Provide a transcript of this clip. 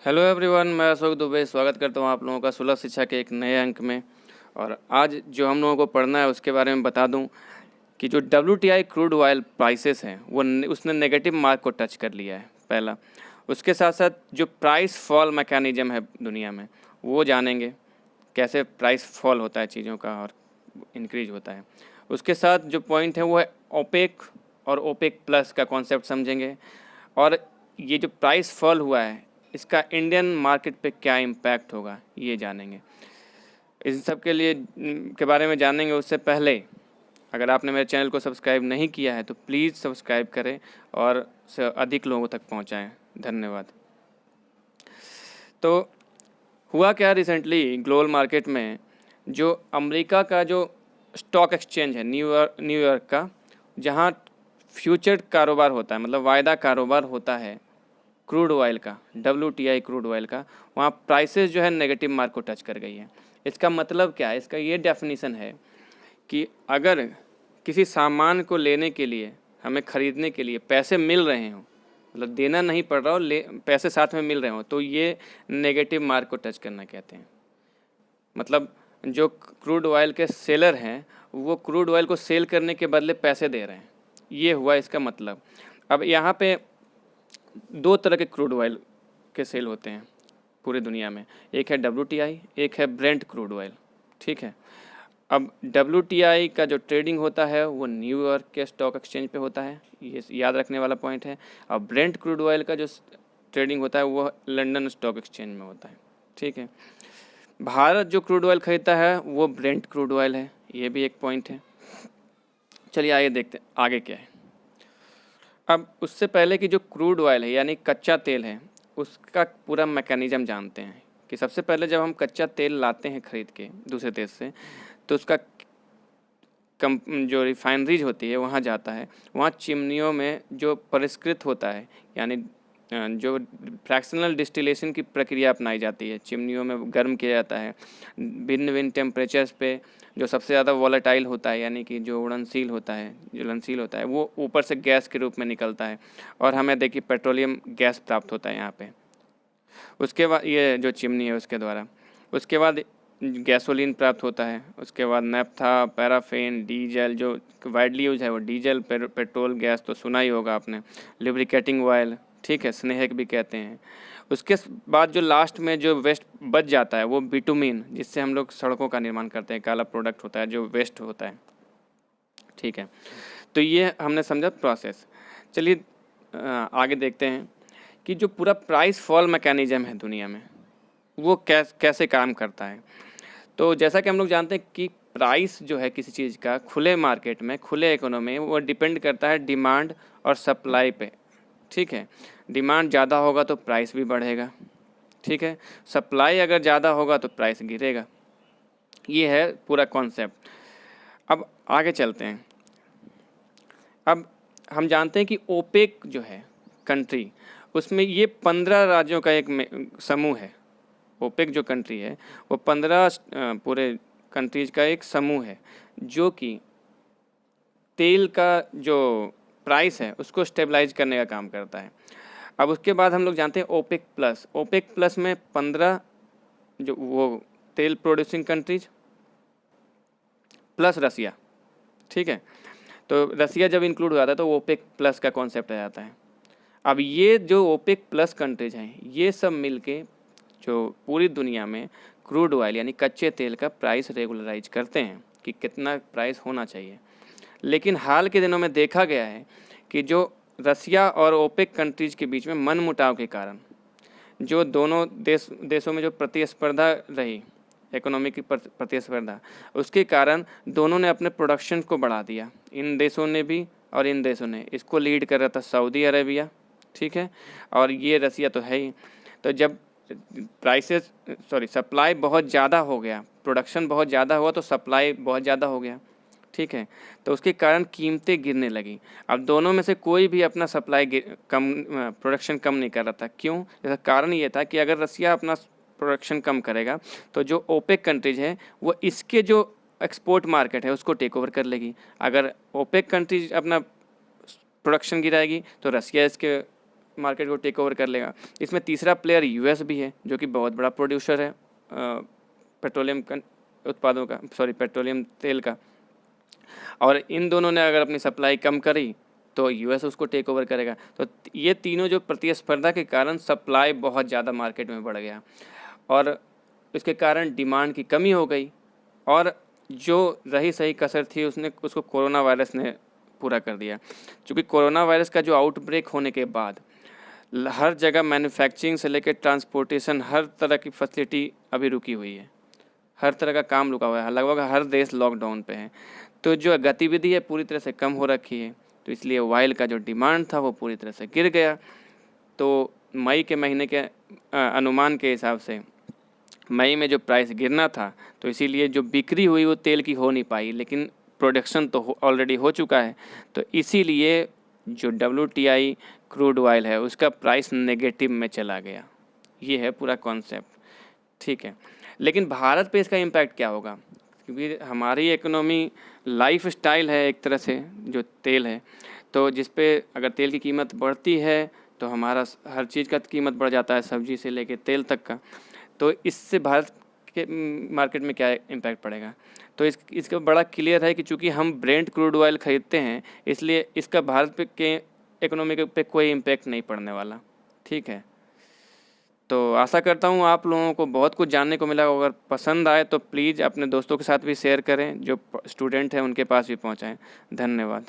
Hello everyone, मैं अशोक दुबे स्वागत करता हूँ आप लोगों का सुलभ शिक्षा के एक नए अंक में। और आज जो हम लोगों को पढ़ना है उसके बारे में बता दूँ कि जो WTI क्रूड ऑयल प्राइसेस हैं वो उसने नेगेटिव मार्क को टच कर लिया है पहला। उसके साथ साथ जो प्राइस फॉल मैकेनिज्म है दुनिया में वो जानेंगे, कैसे प्राइस फॉल होता है चीज़ों का और इंक्रीज होता है। उसके साथ जो पॉइंट है वो है ओपेक और ओपेक प्लस का कॉन्सेप्ट समझेंगे। और ये जो प्राइस फॉल हुआ है इसका इंडियन मार्केट पे क्या इम्पैक्ट होगा ये जानेंगे। इस सब के लिए के बारे में जानेंगे उससे पहले अगर आपने मेरे चैनल को सब्सक्राइब नहीं किया है तो प्लीज़ सब्सक्राइब करें और अधिक लोगों तक पहुंचाएं। धन्यवाद। तो हुआ क्या रिसेंटली ग्लोबल मार्केट में, जो अमेरिका का जो स्टॉक एक्सचेंज है न्यूयॉर्क का, जहां फ्यूचर कारोबार होता है, मतलब वायदा कारोबार होता है क्रूड ऑयल का, WTI क्रूड ऑयल का, वहाँ प्राइसेस जो है नेगेटिव मार्क को टच कर गई है। इसका मतलब क्या है? इसका ये डेफिनेशन है कि अगर किसी सामान को लेने के लिए, हमें ख़रीदने के लिए पैसे मिल रहे हों, मतलब देना नहीं पड़ रहा हो, पैसे साथ में मिल रहे हों, तो ये नेगेटिव मार्क को टच करना कहते हैं। मतलब जो क्रूड ऑयल के सेलर हैं वो क्रूड ऑयल को सेल करने के बदले पैसे दे रहे हैं, ये हुआ इसका मतलब। अब यहाँ पे दो तरह के क्रूड ऑयल के सेल होते हैं पूरी दुनिया में, एक है WTI, एक है ब्रेंट क्रूड ऑयल। ठीक है। अब WTI का जो ट्रेडिंग होता है वो न्यूयॉर्क के स्टॉक एक्सचेंज पे होता है, ये याद रखने वाला पॉइंट है। और ब्रेंट क्रूड ऑयल का जो ट्रेडिंग होता है वो लंदन स्टॉक एक्सचेंज में होता है। ठीक है। भारत जो क्रूड ऑयल खरीदता है वो ब्रेंट क्रूड ऑयल है, ये भी एक पॉइंट है। चलिए आगे देखते हैं आगे क्या है। अब उससे पहले कि जो क्रूड ऑयल है यानी कच्चा तेल है उसका पूरा मैकेनिज्म जानते हैं कि सबसे पहले जब हम कच्चा तेल लाते हैं खरीद के दूसरे देश से, तो उसका जो रिफाइनरीज होती है वहाँ जाता है। वहाँ चिमनियों में जो परिष्कृत होता है, यानी जो फ्रैक्शनल डिस्टिलेशन की प्रक्रिया अपनाई जाती है, चिमनियों में गर्म किया जाता है भिन्न भिन्न टेम्परेचर्स पे। जो सबसे ज़्यादा वॉलेटाइल होता है यानी कि जो उड़नशील होता है, ज्वलनशील होता है, वो ऊपर से गैस के रूप में निकलता है और हमें देखिए पेट्रोलियम गैस प्राप्त होता है यहाँ पे। उसके बाद ये जो चिमनी है उसके द्वारा, उसके बाद गैसोलीन प्राप्त होता है। उसके बाद नैप्था, पैराफिन, डीजल, जो वाइडली यूज है वो डीजल, पेट्रोल गैस तो सुना ही होगा आपने, लिब्रिकेटिंग ऑयल, ठीक है, स्नेहक भी कहते हैं। उसके बाद जो लास्ट में जो वेस्ट बच जाता है वो बिटुमिन, जिससे हम लोग सड़कों का निर्माण करते हैं, काला प्रोडक्ट होता है जो वेस्ट होता है। ठीक है। तो ये हमने समझा प्रोसेस। चलिए आगे देखते हैं कि जो पूरा प्राइस फॉल मैकेनिज्म है दुनिया में वो कैसे काम करता है। तो जैसा कि हम लोग जानते हैं कि प्राइस जो है किसी चीज़ का खुले मार्केट में, खुले इकोनॉमी में, वो डिपेंड करता है डिमांड और सप्लाई पे। ठीक है। डिमांड ज़्यादा होगा तो प्राइस भी बढ़ेगा। ठीक है। सप्लाई अगर ज़्यादा होगा तो प्राइस गिरेगा। ये है पूरा कॉन्सेप्ट। अब आगे चलते हैं। अब हम जानते हैं कि ओपेक जो है कंट्री, उसमें ये 15 राज्यों का एक समूह है। ओपेक जो कंट्री है वो 15 पूरे कंट्रीज का एक समूह है जो कि तेल का जो प्राइस है उसको स्टेबलाइज करने का काम करता है। अब उसके बाद हम लोग जानते हैं ओपेक प्लस। ओपेक प्लस में 15 जो वो तेल प्रोड्यूसिंग कंट्रीज प्लस रसिया। ठीक है। तो रसिया जब इंक्लूड हो जाता है तो ओपेक प्लस का कॉन्सेप्ट आ जाता है। अब ये जो ओपेक प्लस कंट्रीज हैं ये सब मिलके जो पूरी दुनिया में क्रूड ऑयल यानी कच्चे तेल का प्राइस रेगुलराइज करते हैं कि कितना प्राइस होना चाहिए। लेकिन हाल के दिनों में देखा गया है कि जो रसिया और ओपेक कंट्रीज के बीच में मनमुटाव के कारण जो दोनों देशों में जो प्रतिस्पर्धा रही, इकोनॉमी की प्रतिस्पर्धा, उसके कारण दोनों ने अपने प्रोडक्शन को बढ़ा दिया। इन देशों ने भी और इन देशों ने। इसको लीड कर रहा था सऊदी अरेबिया, ठीक है, और ये रसिया तो है ही। तो जब सप्लाई बहुत ज़्यादा हो गया, प्रोडक्शन बहुत ज़्यादा हुआ तो सप्लाई बहुत ज़्यादा हो गया। ठीक है। तो उसके कारण कीमतें गिरने लगी। अब दोनों में से कोई भी अपना प्रोडक्शन कम नहीं कर रहा था। क्यों? इसका कारण ये था कि अगर रसिया अपना प्रोडक्शन कम करेगा तो जो ओपेक कंट्रीज है वो इसके जो एक्सपोर्ट मार्केट है उसको टेक ओवर कर लेगी। अगर ओपेक कंट्रीज अपना प्रोडक्शन गिराएगी तो रसिया इसके मार्केट को टेक ओवर कर लेगा। इसमें तीसरा प्लेयर यूएस भी है, जो कि बहुत बड़ा प्रोड्यूसर है पेट्रोलियम तेल का। और इन दोनों ने अगर अपनी सप्लाई कम करी तो यूएस उसको टेक ओवर करेगा। तो ये तीनों जो प्रतिस्पर्धा के कारण सप्लाई बहुत ज़्यादा मार्केट में बढ़ गया और इसके कारण डिमांड की कमी हो गई, और जो रही सही कसर थी उसको कोरोना वायरस ने पूरा कर दिया। क्योंकि कोरोना वायरस का जो आउटब्रेक होने के बाद हर जगह मैन्युफैक्चरिंग से लेकर ट्रांसपोर्टेशन, हर तरह की फैसिलिटी अभी रुकी हुई है, हर तरह का काम रुका हुआ है, लगभग हर देश लॉकडाउन पे है। तो जो गतिविधि है पूरी तरह से कम हो रखी है, तो इसलिए ऑयल का जो डिमांड था वो पूरी तरह से गिर गया। तो मई के महीने के अनुमान के हिसाब से मई में जो प्राइस गिरना था, तो इसीलिए जो बिक्री हुई वो तेल की हो नहीं पाई, लेकिन प्रोडक्शन तो ऑलरेडी हो चुका है। तो इसीलिए जो WTI क्रूड ऑयल है उसका प्राइस नेगेटिव में चला गया। ये है पूरा कॉन्सेप्ट, ठीक है। लेकिन भारत पे इसका इम्पैक्ट क्या होगा, क्योंकि हमारी इकोनॉमी लाइफ स्टाइल है एक तरह से जो तेल है, तो जिस पे अगर तेल की कीमत बढ़ती है तो हमारा हर चीज़ का कीमत बढ़ जाता है, सब्जी से लेके तेल तक का। तो इससे भारत के मार्केट में क्या इम्पैक्ट पड़ेगा, तो इसका बड़ा क्लियर है कि चूँकि हम ब्रेंट क्रूड ऑयल ख़रीदते हैं, इसलिए इसका भारत पे के इकोनॉमी पे कोई इम्पैक्ट नहीं पड़ने वाला, ठीक है। तो आशा करता हूँ आप लोगों को बहुत कुछ जानने को मिला। अगर पसंद आए तो प्लीज़ अपने दोस्तों के साथ भी शेयर करें, जो स्टूडेंट हैं उनके पास भी पहुँचाएँ। धन्यवाद।